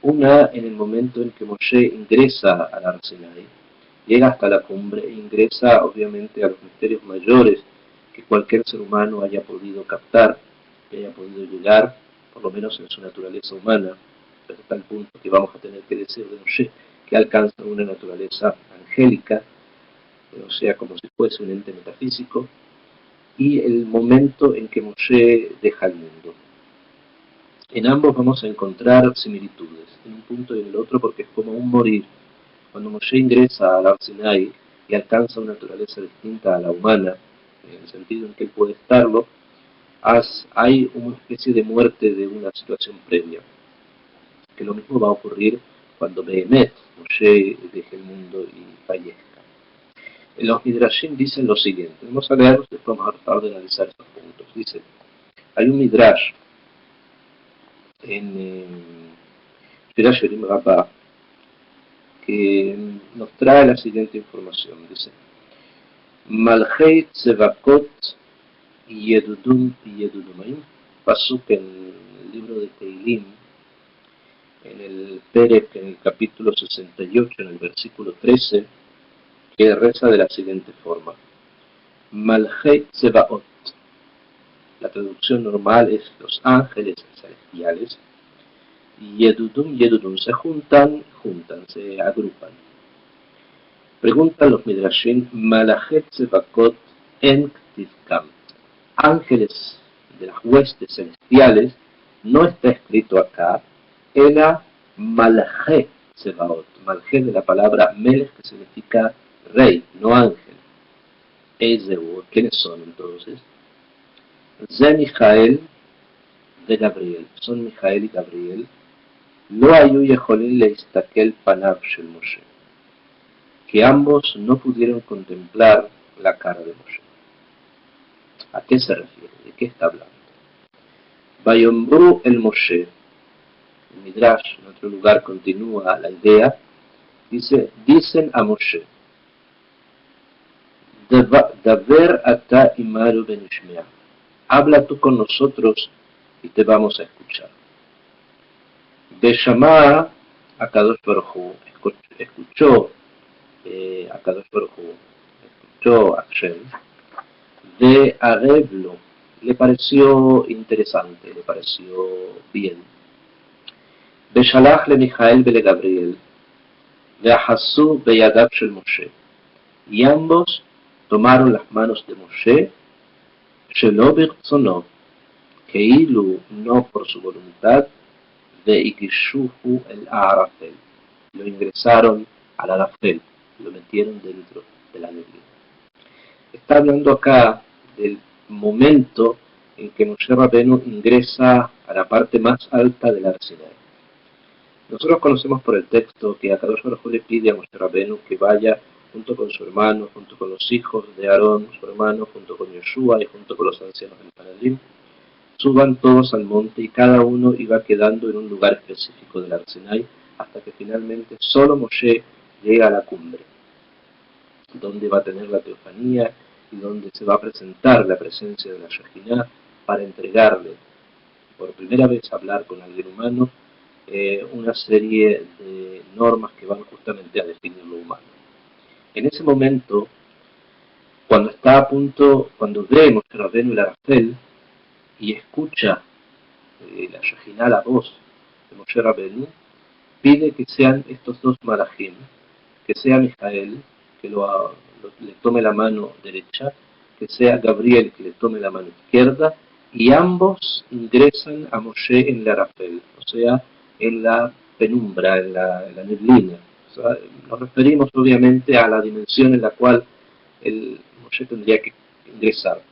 Una en el momento en que Moshe ingresa al Har Sinai, llega hasta la cumbre e ingresa obviamente a los misterios mayores que cualquier ser humano haya podido captar, que haya podido llegar, por lo menos en su naturaleza humana, hasta el punto que vamos a tener que decir de Moshe que alcanza una naturaleza angélica, o sea, como si fuese un ente metafísico, y el momento en que Moshe deja el mundo. En ambos vamos a encontrar similitudes, en un punto y en el otro, porque es como un morir. Cuando Moshe ingresa al Har Sinai y alcanza una naturaleza distinta a la humana, en el sentido en que él puede estarlo, hay una especie de muerte de una situación previa, que lo mismo va a ocurrir cuando Behemet, Moshe, deje el mundo y fallezca. Los Midrashim dicen lo siguiente, vamos a leerlos, después vamos a tratar de analizar estos puntos. Dice, hay un Midrash en Shira Shirim Rabbah que nos trae la siguiente información. Dice, Malchei Tzevakot Yedudum Yedudumaim, pasuk en el libro de Teilim, en el Perek, en el capítulo 68, en el versículo 13, que reza de la siguiente forma. Malchei Tzevaot. La traducción normal es los ángeles celestiales. Yedudum, se juntan, se agrupan. Preguntan los Midrashim, Malachet Tzevakot en Ktivkam. Ángeles de las huestes celestiales, no está escrito acá, era Malachet Tzevaot. Malachet de la palabra Melech, que significa rey, no ángel. Ezeu, ¿quiénes son entonces? Ze Mijael de Gabriel, son Mijael y Gabriel. Lo היו יכולים להסתכל פניו של משה, que ambos no pudieron contemplar la cara de Moshe. ¿A qué se refiere? ¿De qué está hablando? Vayombru el Moshe, el Midrash, en otro lugar continúa la idea, dicen a Moshe, Daver ata imaru benishmea, habla tú con nosotros y te vamos a escuchar. Beshama Akadosh Baruj Hu, escuchó Akadosh Baruj Hu, escuchó a Hashem, de Areblo, le pareció interesante, le pareció bien. Beshalach le Mijael bele Gabriel, de Ahasu beyadav shel Moshe, y ambos tomaron las manos de Moshe, shelo birtzono, que ilu no por su voluntad, de Ikishuhu el Arafel, lo ingresaron al Arafel, lo metieron dentro de la neblina. está hablando acá del momento en que Moshe Rabbeinu ingresa a la parte más alta del Har Sinai. Nosotros conocemos por el texto que Akadosh Baruj Hu le pide a Moshe Rabbeinu que vaya junto con su hermano, junto con los hijos de Aarón, su hermano, junto con Yoshua y junto con los ancianos del Panadim, suban todos al monte y cada uno iba quedando en un lugar específico del Har Sinai hasta que finalmente solo Moshe llega a la cumbre, donde va a tener la teofanía y donde se va a presentar la presencia de la Shejinah para entregarle por primera vez hablar con alguien humano una serie de normas que van justamente a definir lo humano. En ese momento, cuando está a punto, cuando ve Moshe Rabbeinu el Arafel y escucha la Shejinah, la voz de Moshe Rabbeinu, pide que sean estos dos malajim, que sea Mijael, que le tome la mano derecha, que sea Gabriel, que le tome la mano izquierda, y ambos ingresan a Moshe en el Arafel, o sea, en la penumbra, en la neblina. O sea, nos referimos obviamente a la dimensión en la cual el Moshe tendría que ingresar.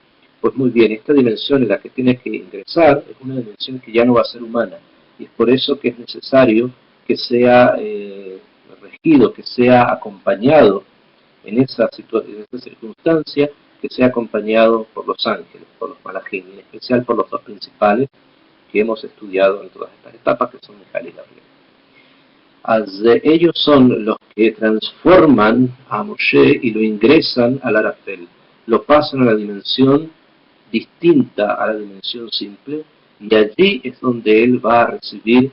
Pues muy bien, esta dimensión en la que tiene que ingresar es una dimensión que ya no va a ser humana, y es por eso que es necesario que sea regido, que sea acompañado en esa circunstancia, que sea acompañado por los ángeles, por los malajim, en especial por los dos principales que hemos estudiado en todas estas etapas, que son Mijael y Gabriel. Ellos son los que transforman a Moshe y lo ingresan al Arafel, lo pasan a la dimensión distinta a la dimensión simple, y allí es donde él va a recibir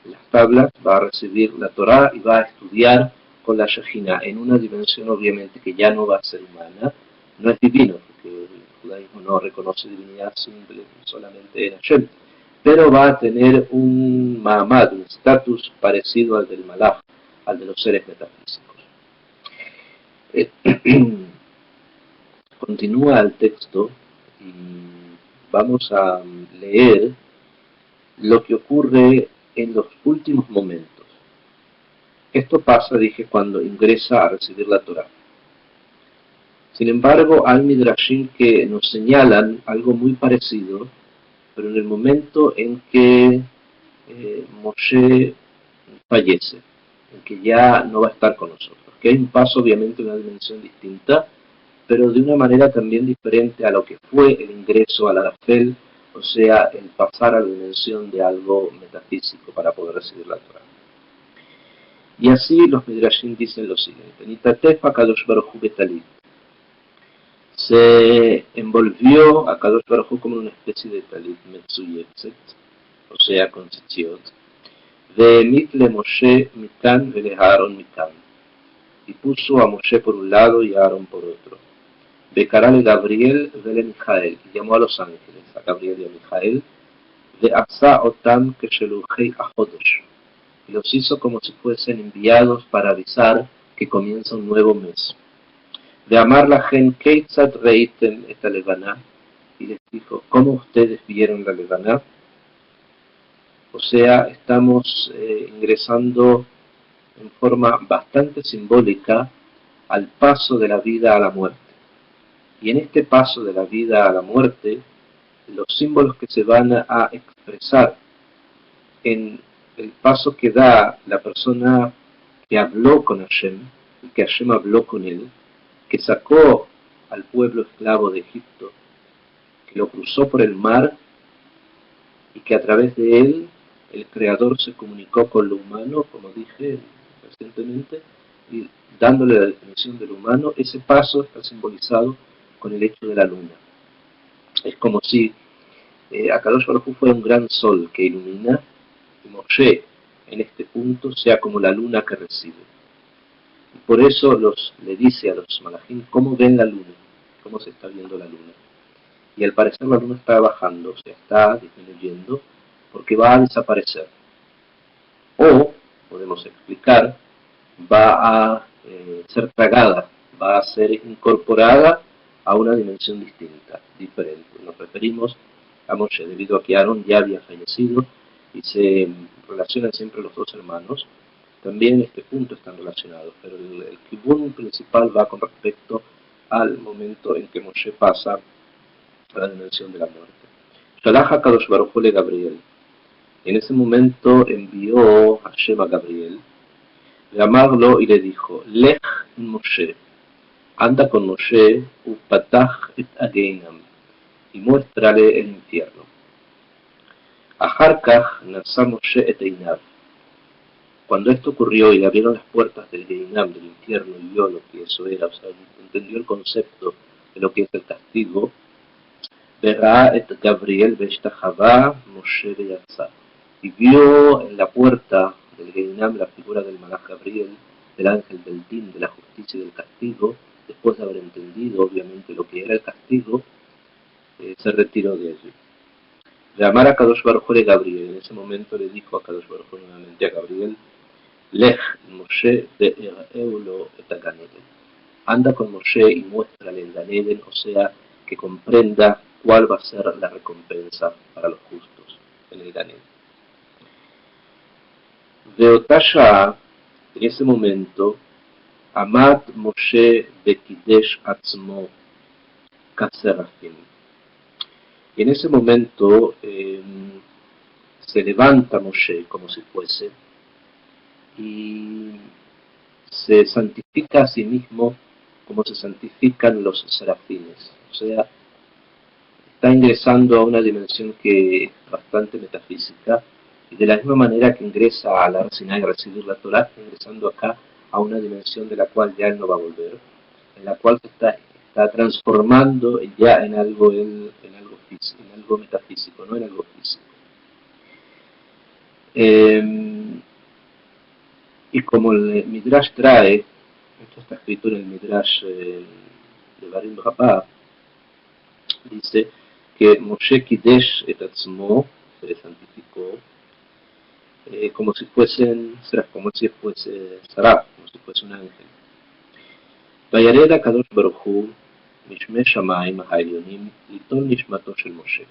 las tablas, va a recibir la Torá y va a estudiar con la Shejinah en una dimensión obviamente que ya no va a ser humana, no es divino, porque el judaísmo no reconoce divinidad simple solamente en Hashem, pero va a tener un ma'amad, un estatus parecido al del malach, al de los seres metafísicos. Continúa el texto y vamos a leer lo que ocurre en los últimos momentos. Esto pasa, dije, cuando ingresa a recibir la Torá. Sin embargo, hay midrashim que nos señalan algo muy parecido, pero en el momento en que Moshe fallece, en que ya no va a estar con nosotros, que hay un paso obviamente en una dimensión distinta, pero de una manera también diferente a lo que fue el ingreso al Arafel, o sea, el pasar a la dimensión de algo metafísico para poder recibir la Torá. Y así los midrashim dicen lo siguiente: Nitatef HaKadosh Baruj Hu betalit. Se envolvió a Kadosh Baruj Hu como una especie de talit metzuyetzet, o sea, con tzitzit, ve'emit le Moshe mikan vele Aaron mikan, y puso a Moshe por un lado y a Aaron por otro. Becarale Gabriel vele Mijael, y llamó a los ángeles, a Gabriel y a Mijael, ve'asa otam keshelujei achodesh, y los hizo como si fuesen enviados para avisar que comienza un nuevo mes. De amar la gen Keitzat reitem esta levaná, y les dijo: ¿cómo ustedes vieron la levaná? O sea, estamos ingresando en forma bastante simbólica al paso de la vida a la muerte. Y en este paso de la vida a la muerte, los símbolos que se van a expresar en el paso que da la persona que habló con Hashem, y que Hashem habló con él, que sacó al pueblo esclavo de Egipto, que lo cruzó por el mar y que a través de él el Creador se comunicó con lo humano, como dije recientemente, y dándole la definición de lo humano. Ese paso está simbolizado con el hecho de la luna. Es como si Akadosh Baruj Hu fuera un gran sol que ilumina, y Moshe en este punto sea como la luna que recibe. Y por eso le dice a los malajim cómo ven la luna, cómo se está viendo la luna. Y al parecer la luna está bajando, o sea, está disminuyendo, porque va a desaparecer. O, podemos explicar, va a ser tragada, va a ser incorporada a una dimensión distinta, diferente. Nos referimos a Moshe, debido a que Aarón ya había fallecido y se relacionan siempre los dos hermanos. También en este punto están relacionados, pero el kibún principal va con respecto al momento en que Moshe pasa a la dimensión de la muerte. Shalach HaKadosh Baruj Hu le Gabriel. En ese momento envió Hashem a Gabriel, le amarlo y le dijo, Lech Moshe, anda con Moshe, upatach et ageinam, y muéstrale el infierno. Aharkach nasa Moshe et einav. Cuando esto ocurrió y le abrieron las puertas del Geinam, del infierno, y vio lo que eso era, o sea, entendió el concepto de lo que es el castigo, verá et Gabriel beshtachava Moshe beyatza. Y vio en la puerta del Geinam la figura del Malach Gabriel, del ángel del Din, de la justicia y del castigo. Después de haber entendido, obviamente, lo que era el castigo, se retiró de allí. Llamar a Kadosh Baruj Hu de Gabriel. En ese momento le dijo a Kadosh Baruj Hu nuevamente a Gabriel, Lech Moshe be'ereulo et Gan Eden. Anda con Moshe y muéstrale el Gan Eden, o sea, que comprenda cuál va a ser la recompensa para los justos en el Gan Eden. Veotasha, en ese momento, Amad Moshe bekidesh atzmo kaserafim. Y en ese momento se levanta Moshe como si fuese y se santifica a sí mismo como se santifican los serafines. O sea, está ingresando a una dimensión que es bastante metafísica y de la misma manera que ingresa a la Sinai a recibir la Torah, está ingresando acá a una dimensión de la cual ya él no va a volver, en la cual se está transformando ya en algo físico, en algo metafísico, no en algo físico. Y como el Midrash trae, esto está escrito en el Midrash de Barim Rabá, dice que Moshe Kidesh et Atzmo, se santificó, como si fuese Saraf, como si fuese un ángel. Vayared HaKadosh Baruch Hu, Mishmei Shamayim HaElyonim, Litol Nishmato Shel Moshe.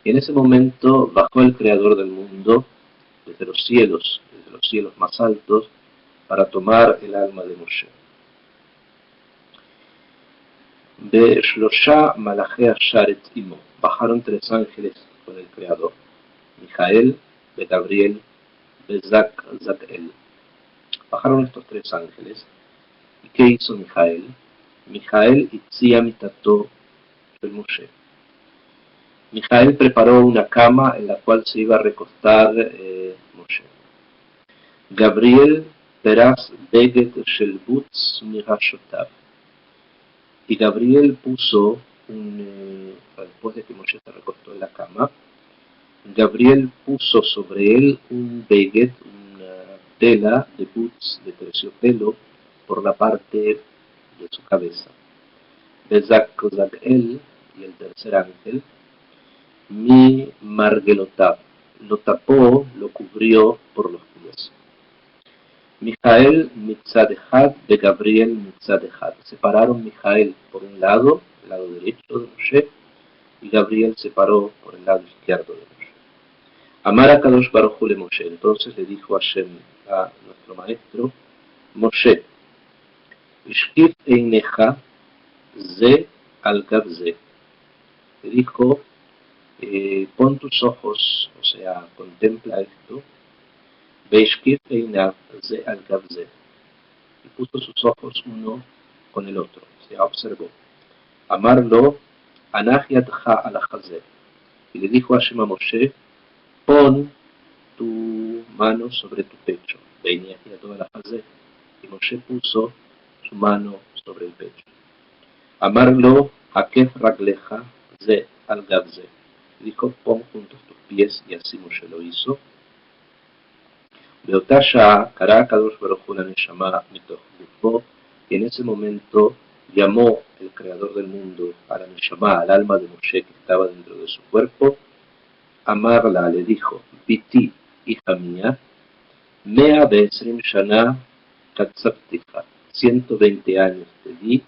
Y en ese momento bajó el Creador del mundo desde los cielos más altos, para tomar el alma de Moshe. De Shlosha Malachei Asharet Imo, bajaron 3 ángeles con el Creador, Mijael, de Gabriel, de Zakel. Bajaron estos 3 ángeles. ¿Y qué hizo Mijael? Mijael Itzia Mitato el Moshe. Mijael preparó una cama en la cual se iba a recostar Moshe. Gabriel Peraz Beget Shel Butz Mirashotav. Y Gabriel puso después de que Moshe se recostó en la cama, Gabriel puso sobre él un beget, una tela de butz, de terciopelo, por la parte de su cabeza. Bezakel, y el tercer ángel, mi margelotav, lo tapó, lo cubrió por los pies. Mijael mitzadejad de Gabriel mitzadejad. Separaron Mijael por un lado, el lado derecho de Moshe, y Gabriel se paró por el lado izquierdo de Moshe. Amar a Kadosh Baruj Hu le Moshe. Entonces le dijo Hashem a nuestro maestro, Moshe, Ishkif eineja ze al gav ze. Le dijo, pon tus ojos, o sea, contempla esto, Beishkif einav ze al gav ze. Y puso sus ojos uno con el otro, o sea, observó. Amarlo, anahiatja alajazé. Y le dijo a Hashem a Moshe, pon tu mano sobre tu pecho. Beiniahiato alajazé. Y Moshe puso su mano sobre el pecho. Amarlo, akef ragleja ze al gav ze. Y dijo, pon juntos tus pies, y así Moshe lo hizo. Beotasha Kara Kadosh Baruj Hu la Neshama mitoch gufo, y en ese momento llamó el Creador del mundo a la Neshama, al alma de Moshe que estaba dentro de su cuerpo. Amarla le dijo, Biti, hija mía, Mea Be'esrim Shana Katzapticha, 120 años te di,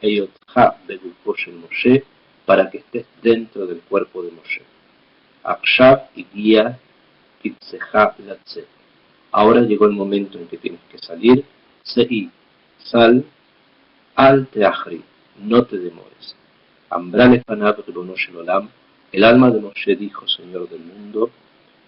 Eyotcha Begufo Shel Moshe, para que estés dentro del cuerpo de Moshe. Akshav y guía Kitseja Latze. Ahora llegó el momento en que tienes que salir, Sei, sal, al teachri, no te demores. Ambra lefanav ribono shel olam, el alma de Moshe dijo, Señor del mundo,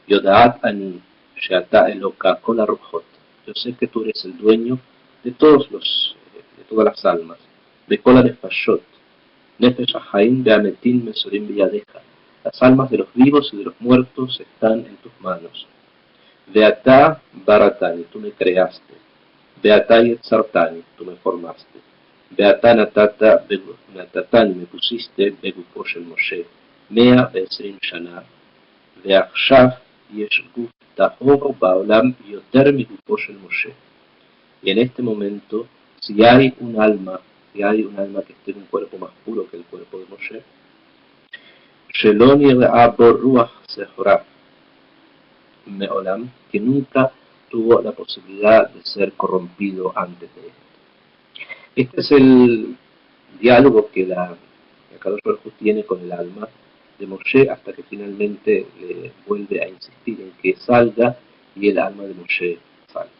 Yodaat ani, sheata eloka kol haruchot. Yo sé que tú eres el dueño de todas las almas, de kol hanefashot, nefesh hachaim ve'ametim mesorim biyadecha. Las almas de los vivos y de los muertos están en tus manos. Veatá baratani, tú me creaste. Beatá yetzartani, tú me formaste. Beatá natatani, me pusiste begufo shel Moshe. Mea ve'esrim shana. Ve'achshav yesh guf tahor ba'olam yoter migufo shel Moshe. Y en este momento, si hay un alma que esté en un cuerpo más puro que el cuerpo de Moshe, Shelon yir'a bo ruach zehorah me'olam, que nunca tuvo la posibilidad de ser corrompido antes de esto. Este es el diálogo que la Kadosh Baruj Hu tiene con el alma de Moshe hasta que finalmente le vuelve a insistir en que salga y el alma de Moshe sale.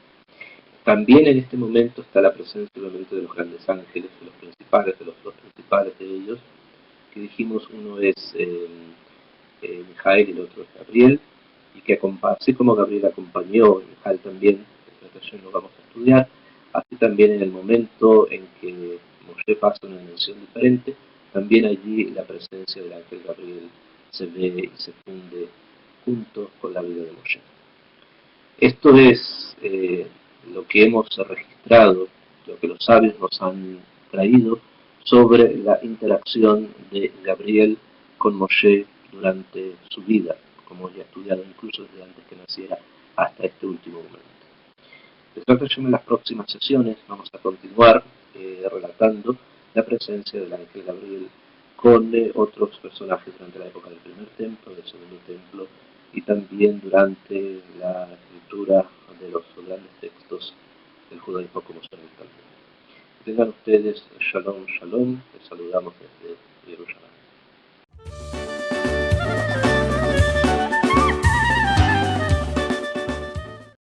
También en este momento está la presencia obviamente de los grandes ángeles, de los principales, de los dos principales de ellos, que dijimos uno es Mijael y el otro es Gabriel, y que así como Gabriel acompañó, y Mijael también, en esta ocasión lo vamos a estudiar, así también en el momento en que Moshe pasa a una dimensión diferente, también allí la presencia del ángel Gabriel se ve y se funde junto con la vida de Moshe. Esto es lo que hemos registrado, lo que los sabios nos han traído sobre la interacción de Gabriel con Moshe durante su vida, como ya he estudiado incluso desde antes que naciera hasta este último momento. En las próximas sesiones vamos a continuar relatando la presencia del ángel Gabriel con otros personajes durante la época del primer templo, del segundo templo y también durante la escritura de los grandes textos del judaísmo como son el Talmud. Tengan ustedes Shalom, Shalom, les saludamos desde Jerusalén.